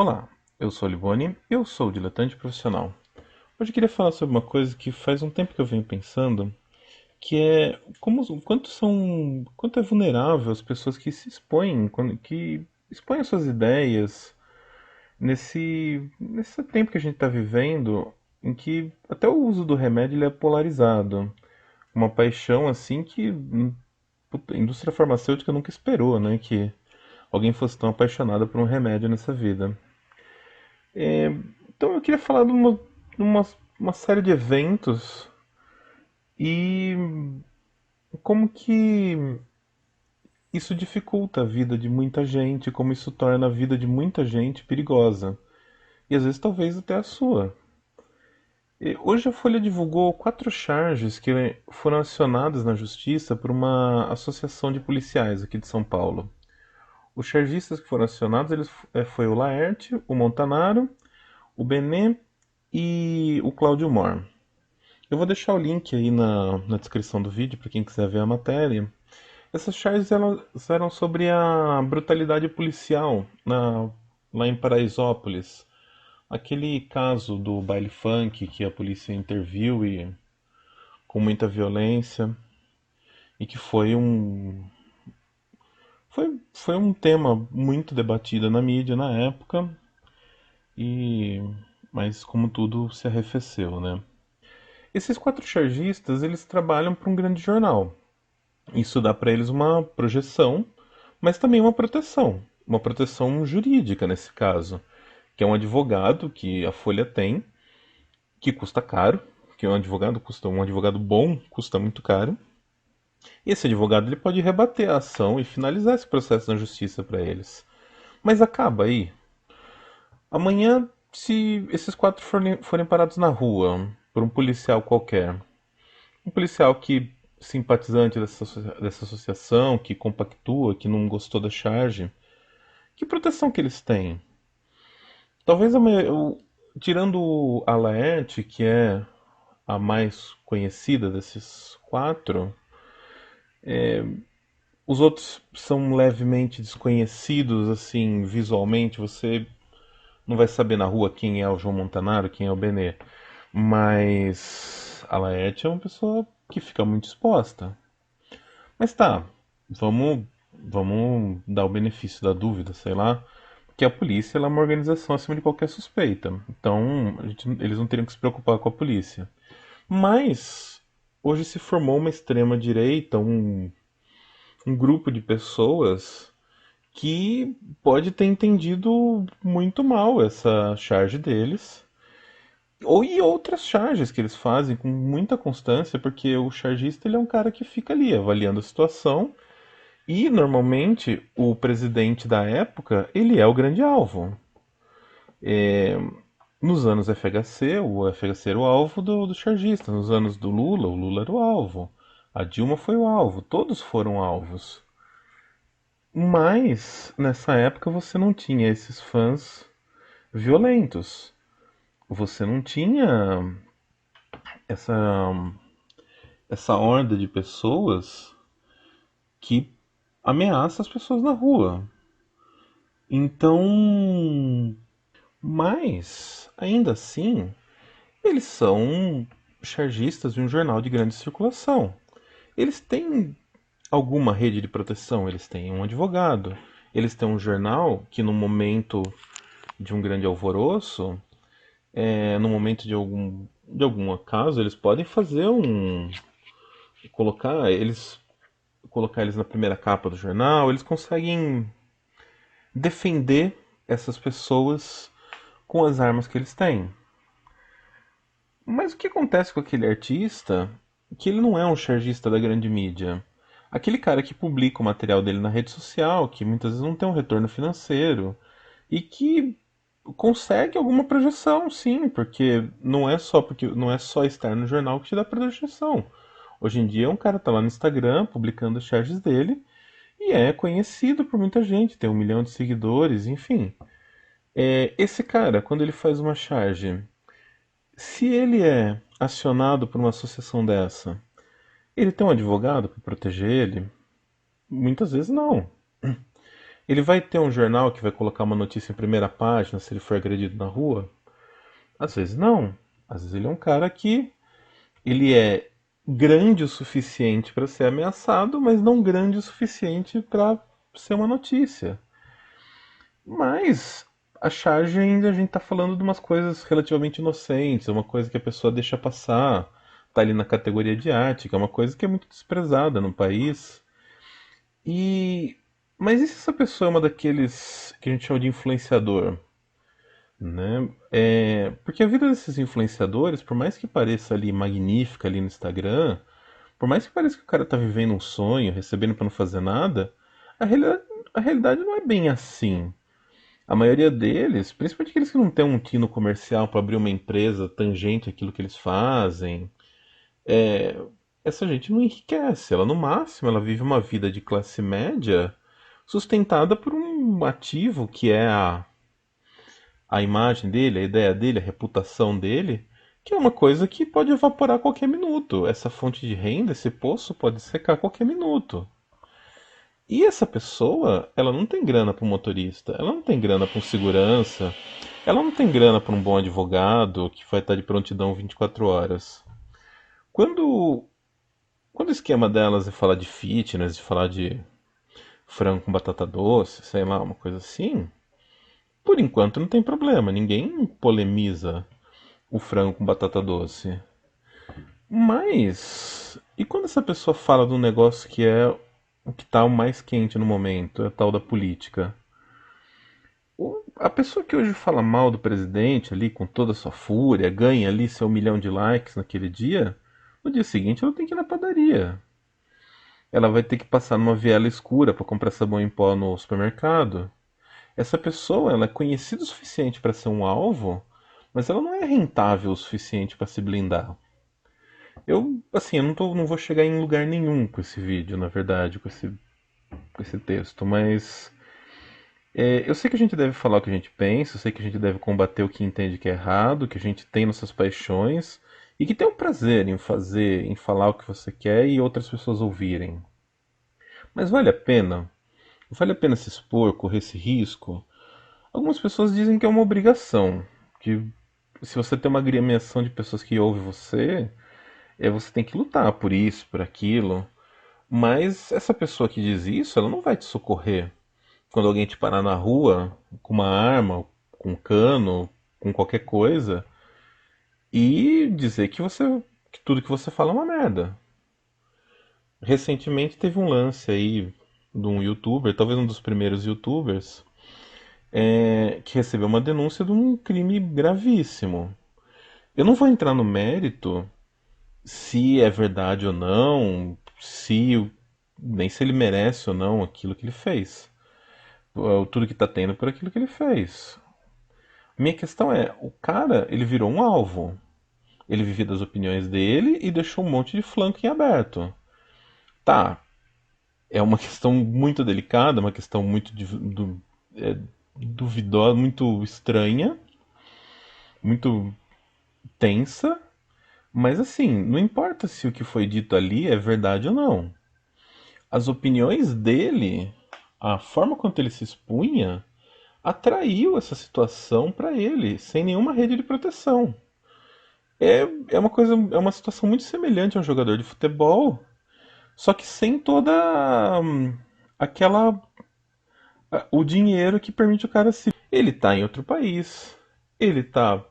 Olá, eu sou a Livone, eu sou diletante profissional. Hoje eu queria falar sobre uma coisa que faz um tempo que eu venho pensando, que é quanto é vulnerável as pessoas que se expõem, que expõem as suas ideias nesse tempo que a gente está vivendo, em que até o uso do remédio ele é polarizado. Uma paixão assim que puta, a indústria farmacêutica nunca esperou, né, que alguém fosse tão apaixonado por um remédio nessa vida. Então eu queria falar de uma série de eventos e como que isso dificulta a vida de muita gente, como isso torna a vida de muita gente perigosa. E às vezes talvez até a sua. Hoje a Folha divulgou 4 charges que foram acionadas na justiça por uma associação de policiais aqui de São Paulo. Os chargistas que foram acionados foi o Laerte, o Montanaro, o Benê e o Cláudio Mor. Eu vou deixar o link aí na descrição do vídeo para quem quiser ver a matéria. Essas charges elas eram sobre a brutalidade policial lá em Paraisópolis. Aquele caso do baile funk que a polícia interviu e com muita violência e que foi um tema muito debatido na mídia na época e mas como tudo se arrefeceu, né? Esses 4 chargistas, eles trabalham para um grande jornal. Isso dá para eles uma projeção, mas também uma proteção jurídica nesse caso, que é um advogado que a Folha tem, que custa caro, que um advogado bom custa muito caro. E esse advogado ele pode rebater a ação e finalizar esse processo na justiça para eles. Mas acaba aí. Amanhã, se esses 4 forem parados na rua por um policial qualquer, um policial que simpatizante dessa associação, que compactua, que não gostou da charge, que proteção que eles têm? Talvez tirando a Laerte, que é a mais conhecida desses 4, os outros são levemente desconhecidos, assim, visualmente. Você não vai saber na rua quem é o João Montanaro, quem é o Benê. Mas a Laerte é uma pessoa que fica muito exposta. Mas tá, vamos dar o benefício da dúvida, sei lá, porque a polícia ela é uma organização acima de qualquer suspeita. Então, eles não teriam que se preocupar com a polícia. Mas hoje se formou uma extrema direita, um grupo de pessoas que pode ter entendido muito mal essa charge deles. Ou e outras charges que eles fazem com muita constância, porque o chargista ele é um cara que fica ali avaliando a situação. E normalmente o presidente da época, ele é o grande alvo. Nos anos FHC, o FHC era o alvo do chargista. Nos anos do Lula, o Lula era o alvo. A Dilma foi o alvo. Todos foram alvos. Mas nessa época você não tinha esses fãs violentos. Você não tinha essa, essa horda de pessoas que ameaça as pessoas na rua. Então, mas, ainda assim, eles são chargistas de um jornal de grande circulação. Eles têm alguma rede de proteção, eles têm um advogado, eles têm um jornal que, no momento de um grande alvoroço, no momento de algum acaso, eles podem fazer colocar eles colocar eles na primeira capa do jornal, eles conseguem defender essas pessoas com as armas que eles têm. Mas o que acontece com aquele artista que ele não é um chargista da grande mídia? Aquele cara que publica o material dele na rede social, que muitas vezes não tem um retorno financeiro e que consegue alguma projeção, sim, porque não é só estar no jornal que te dá projeção. Hoje em dia um cara tá lá no Instagram publicando as charges dele e é conhecido por muita gente, tem 1 milhão de seguidores, enfim. Esse cara, quando ele faz uma charge, se ele é acionado por uma associação dessa, ele tem um advogado para proteger ele? Muitas vezes não. Ele vai ter um jornal que vai colocar uma notícia em primeira página se ele for agredido na rua? Às vezes não. Às vezes ele é um cara que ele é grande o suficiente para ser ameaçado, mas não grande o suficiente para ser uma notícia. Mas a charge ainda a gente tá falando de umas coisas relativamente inocentes, uma coisa que a pessoa deixa passar, tá ali na categoria de arte, que é uma coisa que é muito desprezada no país. E mas e se essa pessoa é uma daqueles que a gente chama de influenciador, né? Porque a vida desses influenciadores, por mais que pareça ali magnífica ali no Instagram, por mais que pareça que o cara tá vivendo um sonho, recebendo pra não fazer nada, a realidade, a realidade não é bem assim. A maioria deles, principalmente aqueles que não têm um tino comercial para abrir uma empresa tangente àquilo que eles fazem, essa gente não enriquece. Ela, no máximo, ela vive uma vida de classe média sustentada por um ativo que é a imagem dele, a ideia dele, a reputação dele, que é uma coisa que pode evaporar a qualquer minuto. Essa fonte de renda, esse poço pode secar a qualquer minuto. E essa pessoa, ela não tem grana para um motorista, ela não tem grana para um segurança, ela não tem grana para um bom advogado que vai estar de prontidão 24 horas. Quando, quando o esquema delas é falar de fitness, de falar de frango com batata doce, sei lá, uma coisa assim, por enquanto não tem problema, ninguém polemiza o frango com batata doce. Mas, e quando essa pessoa fala de um negócio que é o que está o mais quente no momento, é a tal da política? A pessoa que hoje fala mal do presidente ali com toda a sua fúria, ganha ali seu 1 milhão de likes naquele dia, no dia seguinte ela tem que ir na padaria. Ela vai ter que passar numa viela escura para comprar sabão em pó no supermercado. Essa pessoa, ela é conhecida o suficiente para ser um alvo, mas ela não é rentável o suficiente para se blindar. Eu não, não vou chegar em lugar nenhum com esse vídeo, na verdade, com esse texto, mas eu sei que a gente deve falar o que a gente pensa, eu sei que a gente deve combater o que entende que é errado, que a gente tem nossas paixões e que tem um prazer em fazer, em falar o que você quer e outras pessoas ouvirem. Mas vale a pena? Vale a pena se expor, correr esse risco? Algumas pessoas dizem que é uma obrigação, que se você tem uma agremiação de pessoas que ouvem você, você tem que lutar por isso, por aquilo. Mas essa pessoa que diz isso, ela não vai te socorrer quando alguém te parar na rua com uma arma, com um cano, com qualquer coisa e dizer que tudo que você fala é uma merda. Recentemente teve um lance aí de um youtuber, talvez um dos primeiros youtubers, que recebeu uma denúncia de um crime gravíssimo. Eu não vou entrar no mérito se é verdade ou não, se nem se ele merece ou não aquilo que ele fez. Tudo que tá tendo por aquilo que ele fez. Minha questão é, o cara, ele virou um alvo. Ele vivia das opiniões dele e deixou um monte de flanco em aberto. Tá, é uma questão muito delicada, uma questão muito duvidosa, muito estranha, muito tensa, mas assim, não importa se o que foi dito ali é verdade ou não. As opiniões dele, a forma como ele se expunha, atraiu essa situação para ele, sem nenhuma rede de proteção. É, é uma coisa, é uma situação muito semelhante a um jogador de futebol, só que sem toda aquela o dinheiro que permite o cara se. Ele tá em outro país, ele tá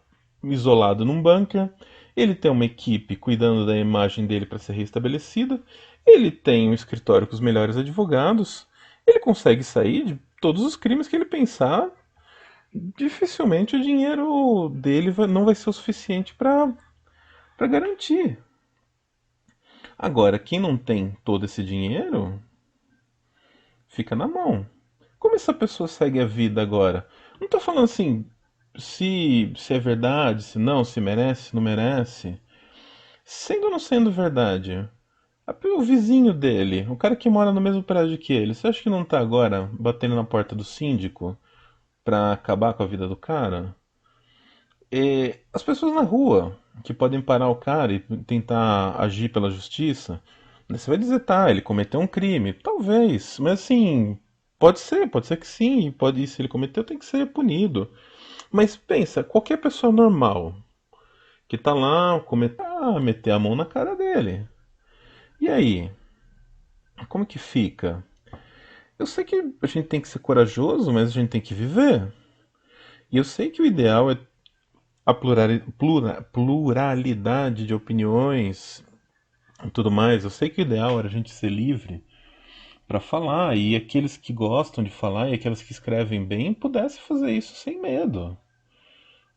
isolado num bunker, ele tem uma equipe cuidando da imagem dele para ser restabelecida, ele tem um escritório com os melhores advogados, ele consegue sair de todos os crimes que ele pensar. Dificilmente o dinheiro dele não vai ser o suficiente para garantir. Agora, quem não tem todo esse dinheiro, fica na mão. Como essa pessoa segue a vida agora? Não tô falando assim, se é verdade, se não, se merece, se não merece. Sendo ou não sendo verdade, o vizinho dele, o cara que mora no mesmo prédio que ele, você acha que não tá agora batendo na porta do síndico pra acabar com a vida do cara? As pessoas na rua que podem parar o cara e tentar agir pela justiça, né, você vai dizer, tá, ele cometeu um crime, talvez, mas assim, pode ser que sim, pode, se ele cometeu, tem que ser punido. Mas pensa, qualquer pessoa normal que tá lá, meter a mão na cara dele. E aí? Como que fica? Eu sei que a gente tem que ser corajoso, mas a gente tem que viver. E eu sei que o ideal é a pluralidade de opiniões e tudo mais. Eu sei que o ideal era a gente ser livre para falar e aqueles que gostam de falar e aqueles que escrevem bem pudessem fazer isso sem medo.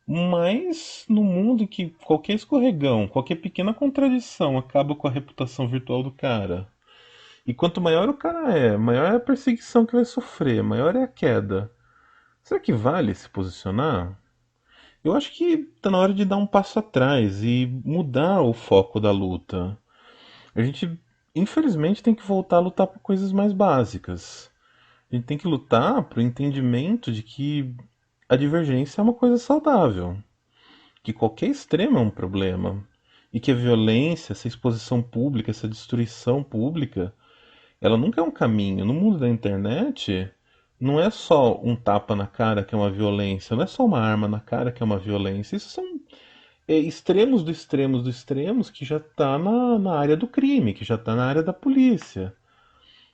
Mas no mundo em que qualquer escorregão, qualquer pequena contradição acaba com a reputação virtual do cara. E quanto maior o cara é, maior é a perseguição que vai sofrer, maior é a queda. Será que vale se posicionar? Eu acho que tá na hora de dar um passo atrás e mudar o foco da luta. A gente, infelizmente, tem que voltar a lutar por coisas mais básicas. A gente tem que lutar pro entendimento de que a divergência é uma coisa saudável, que qualquer extremo é um problema e que a violência, essa exposição pública, essa destruição pública, ela nunca é um caminho. No mundo da internet, não é só um tapa na cara que é uma violência, não é só uma arma na cara que é uma violência. Isso são extremos do extremos do extremos que já está na área do crime, que já está na área da polícia.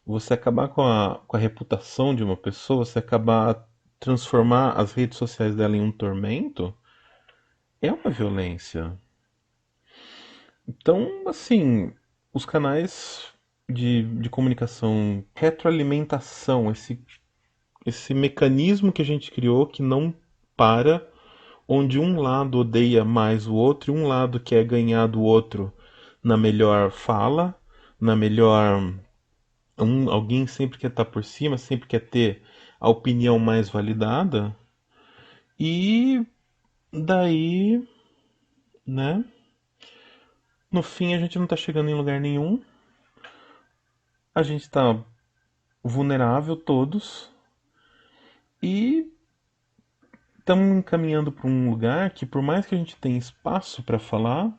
Você acabar com a reputação de uma pessoa, você acabar transformar as redes sociais dela em um tormento, é uma violência. Então, assim, os canais de comunicação, retroalimentação, esse mecanismo que a gente criou que não para, onde um lado odeia mais o outro e um lado quer ganhar do outro na melhor fala, na melhor. Alguém sempre quer estar por cima, sempre quer ter a opinião mais validada, e daí, né? No fim a gente não tá chegando em lugar nenhum, a gente tá vulnerável todos e estamos encaminhando para um lugar que, por mais que a gente tenha espaço para falar,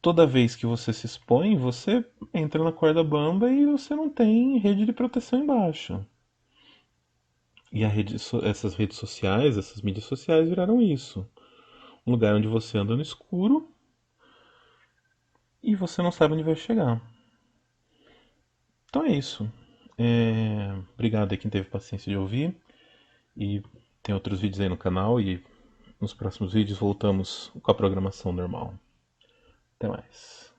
toda vez que você se expõe, você entra na corda bamba e você não tem rede de proteção embaixo. E essas redes sociais, essas mídias sociais viraram isso. Um lugar onde você anda no escuro e você não sabe onde vai chegar. Então é isso. Obrigado a quem teve paciência de ouvir. E tem outros vídeos aí no canal e nos próximos vídeos voltamos com a programação normal. Até mais.